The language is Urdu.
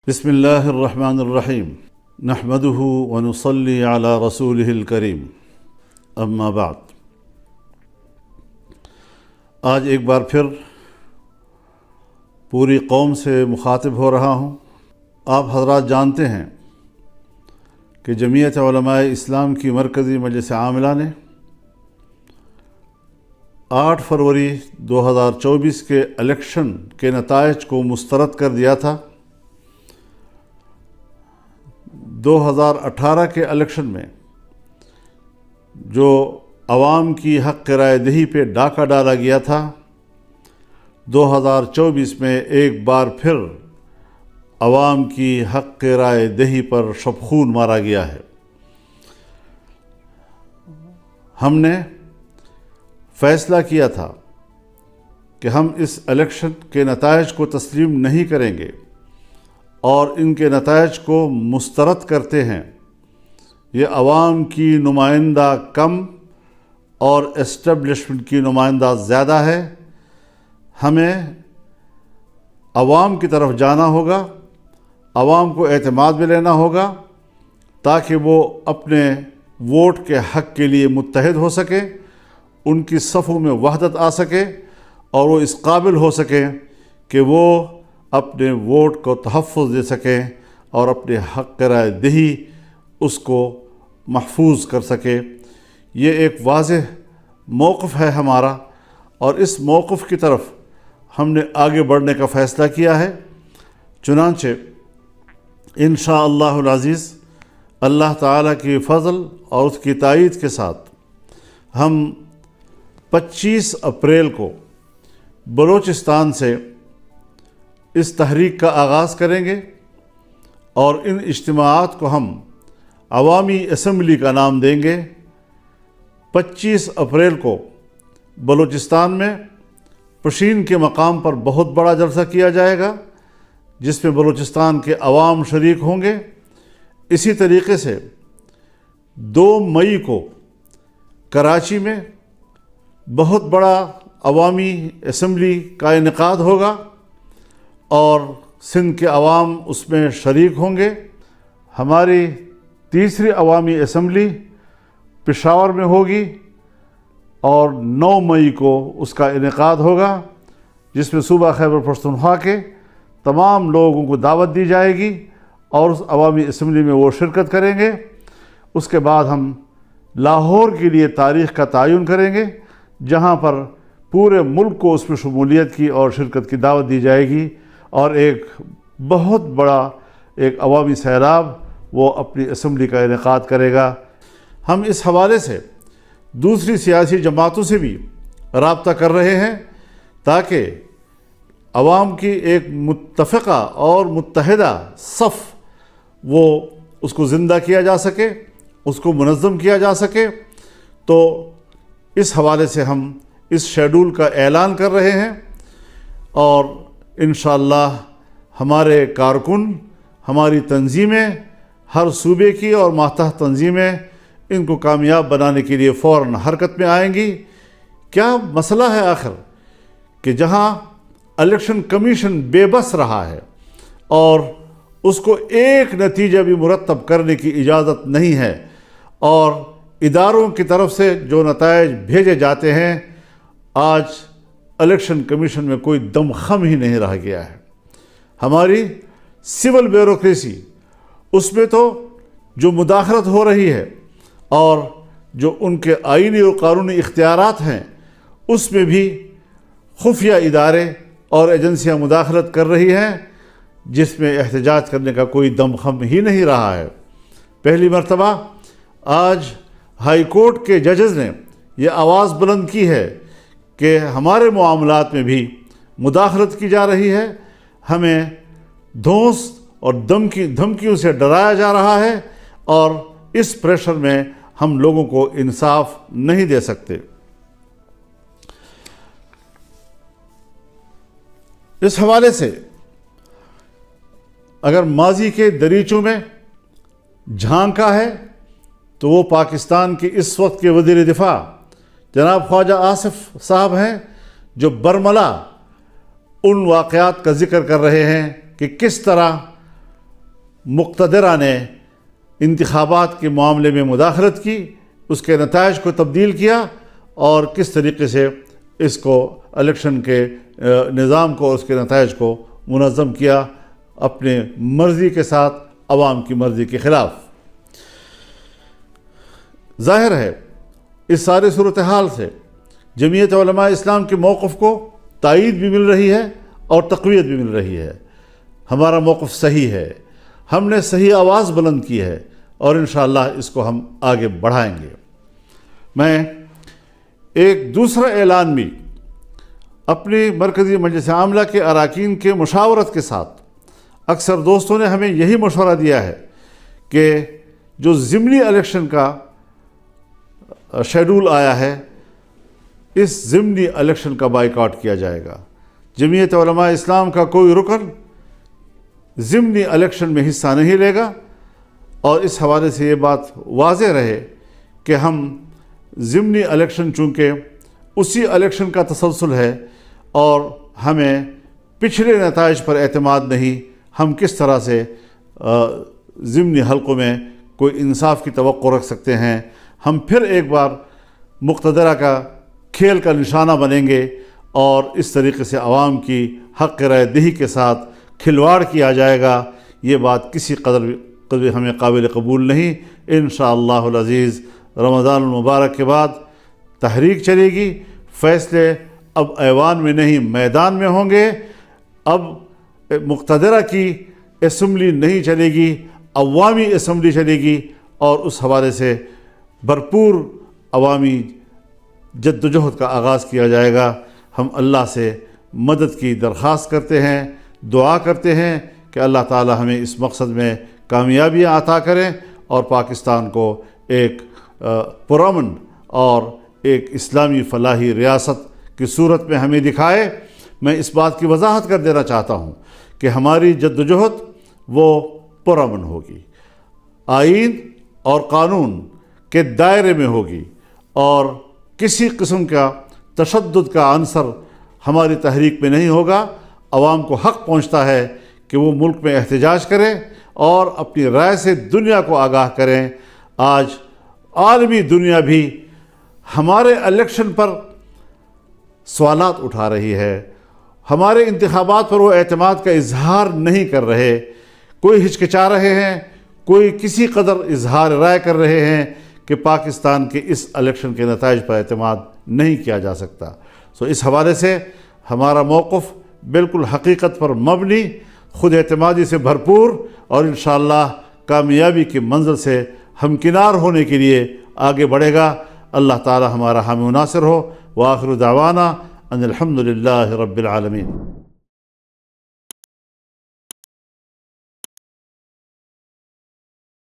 بسم اللہ الرحمن الرحیم نحمده ونصلی علی رسولہ الکریم اما بعد۔ آج ایک بار پھر پوری قوم سے مخاطب ہو رہا ہوں۔ آپ حضرات جانتے ہیں کہ جمعیت علماء اسلام کی مرکزی مجلس عاملہ نے 8 فروری 2024 کے الیکشن کے نتائج کو مسترد کر دیا تھا۔ 2018 کے الیکشن میں جو عوام کی حق رائے دہی پہ ڈاکہ ڈالا گیا تھا، 2024 میں ایک بار پھر عوام کی حق رائے دہی پر شبخون مارا گیا ہے۔ ہم نے فیصلہ کیا تھا کہ ہم اس الیکشن کے نتائج کو تسلیم نہیں کریں گے اور ان کے نتائج کو مسترد کرتے ہیں۔ یہ عوام کی نمائندہ کم اور اسٹیبلشمنٹ کی نمائندہ زیادہ ہے۔ ہمیں عوام کی طرف جانا ہوگا، عوام کو اعتماد میں لینا ہوگا تاکہ وہ اپنے ووٹ کے حق کے لیے متحد ہو سکے، ان کی صفوں میں وحدت آ سکے اور وہ اس قابل ہو سکیں کہ وہ اپنے ووٹ کو تحفظ دے سکیں اور اپنے حق رائے دہی اس کو محفوظ کر سکے۔ یہ ایک واضح موقف ہے ہمارا اور اس موقف کی طرف ہم نے آگے بڑھنے کا فیصلہ کیا ہے۔ چنانچہ انشاءاللہ العزیز اللہ تعالیٰ کی فضل اور اس کی تائید کے ساتھ ہم 25 اپریل کو بلوچستان سے اس تحریک کا آغاز کریں گے اور ان اجتماعات کو ہم عوامی اسمبلی کا نام دیں گے۔ 25 اپریل کو بلوچستان میں پشین کے مقام پر بہت بڑا جلسہ کیا جائے گا جس میں بلوچستان کے عوام شریک ہوں گے۔ اسی طریقے سے 2 مئی کو کراچی میں بہت بڑا عوامی اسمبلی کا انعقاد ہوگا اور سندھ کے عوام اس میں شریک ہوں گے۔ ہماری تیسری عوامی اسمبلی پشاور میں ہوگی اور 9 مئی کو اس کا انعقاد ہوگا جس میں صوبہ خیبر پختونخوا کے تمام لوگوں کو دعوت دی جائے گی اور اس عوامی اسمبلی میں وہ شرکت کریں گے۔ اس کے بعد ہم لاہور کے لیے تاریخ کا تعین کریں گے جہاں پر پورے ملک کو اس میں شمولیت کی اور شرکت کی دعوت دی جائے گی اور ایک بہت بڑا ایک عوامی سیلاب وہ اپنی اسمبلی کا انعقاد کرے گا۔ ہم اس حوالے سے دوسری سیاسی جماعتوں سے بھی رابطہ کر رہے ہیں تاکہ عوام کی ایک متفقہ اور متحدہ صف وہ اس کو زندہ کیا جا سکے، اس کو منظم کیا جا سکے۔ تو اس حوالے سے ہم اس شیڈول کا اعلان کر رہے ہیں اور انشاءاللہ ہمارے کارکن، ہماری تنظیمیں، ہر صوبے کی اور ماتحت تنظیمیں ان کو کامیاب بنانے کے لیے فوراً حرکت میں آئیں گی۔ کیا مسئلہ ہے آخر کہ جہاں الیکشن کمیشن بے بس رہا ہے اور اس کو ایک نتیجہ بھی مرتب کرنے کی اجازت نہیں ہے اور اداروں کی طرف سے جو نتائج بھیجے جاتے ہیں، آج الیکشن کمیشن میں کوئی دم خم ہی نہیں رہ گیا ہے۔ ہماری سول بیوروکریسی اس میں تو جو مداخلت ہو رہی ہے اور جو ان کے آئینی اور قانونی اختیارات ہیں اس میں بھی خفیہ ادارے اور ایجنسیاں مداخلت کر رہی ہیں جس میں احتجاج کرنے کا کوئی دم خم ہی نہیں رہا ہے۔ پہلی مرتبہ آج ہائی کورٹ کے ججز نے یہ آواز بلند کی ہے کہ ہمارے معاملات میں بھی مداخلت کی جا رہی ہے، ہمیں دھونس اور دھمکیوں سے ڈرایا جا رہا ہے اور اس پریشر میں ہم لوگوں کو انصاف نہیں دے سکتے۔ اس حوالے سے اگر ماضی کے دریچوں میں جھانکا ہے تو وہ پاکستان کے اس وقت کے وزیر دفاع جناب خواجہ آصف صاحب ہیں جو برملا ان واقعات کا ذکر کر رہے ہیں کہ کس طرح مقتدرہ نے انتخابات کے معاملے میں مداخلت کی، اس کے نتائج کو تبدیل کیا، اور کس طریقے سے اس کو الیکشن کے نظام کو، اس کے نتائج کو منظم کیا اپنے مرضی کے ساتھ، عوام کی مرضی کے خلاف۔ ظاہر ہے اس سارے صورتحال سے جمعیت علماء اسلام کے موقف کو تائید بھی مل رہی ہے اور تقویت بھی مل رہی ہے۔ ہمارا موقف صحیح ہے، ہم نے صحیح آواز بلند کی ہے، اور انشاءاللہ اس کو ہم آگے بڑھائیں گے۔ میں ایک دوسرا اعلان بھی اپنی مرکزی مجلس عاملہ کے اراکین کے مشاورت کے ساتھ، اکثر دوستوں نے ہمیں یہی مشورہ دیا ہے کہ جو ضمنی الیکشن کا شیڈول آیا ہے، اس ضمنی الیکشن کا بائیکاٹ کیا جائے گا۔ جمعیت علماء اسلام کا کوئی رکن ضمنی الیکشن میں حصہ نہیں لے گا، اور اس حوالے سے یہ بات واضح رہے کہ ہم ضمنی الیکشن چونکہ اسی الیکشن کا تسلسل ہے، اور ہمیں پچھلے نتائج پر اعتماد نہیں، ہم کس طرح سے ضمنی حلقوں میں کوئی انصاف کی توقع رکھ سکتے ہیں؟ ہم پھر ایک بار مقتدرہ کا کھیل کا نشانہ بنیں گے، اور اس طریقے سے عوام کی حق رائے دہی کے ساتھ کھلواڑ کیا جائے گا۔ یہ بات کسی قدر ہمیں قابل قبول نہیں۔ انشاءاللہ العزیز رمضان المبارک کے بعد تحریک چلے گی، فیصلے اب ایوان میں نہیں میدان میں ہوں گے۔ اب مقتدرہ کی اسمبلی نہیں چلے گی، عوامی اسمبلی چلے گی، اور اس حوالے سے بھرپور عوامی جد و جہد کا آغاز کیا جائے گا۔ ہم اللہ سے مدد کی درخواست کرتے ہیں، دعا کرتے ہیں کہ اللہ تعالی ہمیں اس مقصد میں کامیابیاں عطا کریں، اور پاکستان کو ایک پرامن اور ایک اسلامی فلاحی ریاست کی صورت میں ہمیں دکھائے۔ میں اس بات کی وضاحت کر دینا چاہتا ہوں کہ ہماری جد و جہد وہ پرامن ہوگی، آئین اور قانون کے دائرے میں ہوگی، اور کسی قسم کا تشدد کا عنصر ہماری تحریک میں نہیں ہوگا۔ عوام کو حق پہنچتا ہے کہ وہ ملک میں احتجاج کریں اور اپنی رائے سے دنیا کو آگاہ کریں۔ آج عالمی دنیا بھی ہمارے الیکشن پر سوالات اٹھا رہی ہے، ہمارے انتخابات پر وہ اعتماد کا اظہار نہیں کر رہے، کوئی ہچکچا رہے ہیں، کوئی کسی قدر اظہار رائے کر رہے ہیں کہ پاکستان کے اس الیکشن کے نتائج پر اعتماد نہیں کیا جا سکتا۔ اس حوالے سے ہمارا موقف بالکل حقیقت پر مبنی، خود اعتمادی سے بھرپور، اور انشاءاللہ کامیابی کی منزل سے ہمکنار ہونے کے لیے آگے بڑھے گا۔ اللہ تعالی ہمارا حامی و ناصر ہو۔ وآخر دعوانا ان الحمد للہ رب العالمین۔